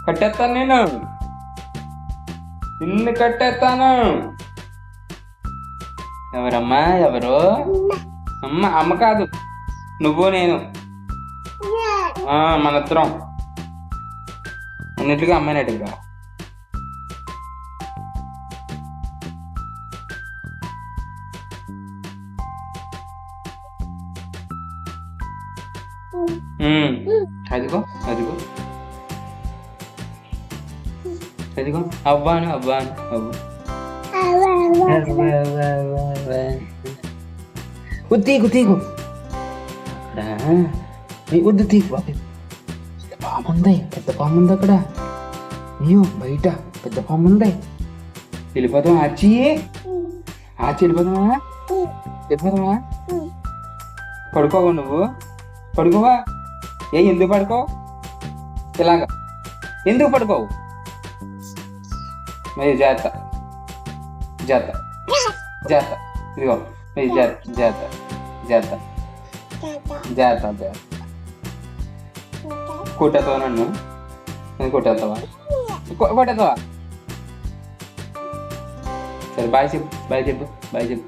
కట్టేస్తాను నేను, నిన్ను కట్టేస్తాను. ఎవరమ్మా ఎవరు? అమ్మ అమ్మ కాదు, నువ్వు నేను, మనిద్దరం అన్నిటిగా అమ్మాయినట్టుగా. అదిగో అదిగో అదిగో అవ్వాను అవ్వాను అవ్వు. తీగు తీగు అక్కడ వద్దు, తీగు బాబు. పెద్ద పాము ఉంది, పెద్ద పాము ఉంది అక్కడ. అయ్యో బయట పెద్ద పాము ఉంది. వెళ్ళిపోతాం ఆచి, ఆచి వెళ్ళిపోతామా? వెళ్ళిపోతామా? పడుకోవా నువ్వు? పడుకోవా? ఎందుకు పడుకో? ఇలాగా ఎందుకు పడుకోవు? మరి జాగ్రత్త జాగ్రత్త జాగ్రత్త, ఇదిగో మరి జాగ్రత్త జాగ్రత్త జాగ్రత్త జాగ్రత్త జాగ్రత్త. కొట్టేస్తావా నన్ను? కొట్టేస్తావా? కొట్టేస్తావా? సరే బాయ్ చెప్పు, బాయ్ చెప్పు, బాయ్ చెప్పు.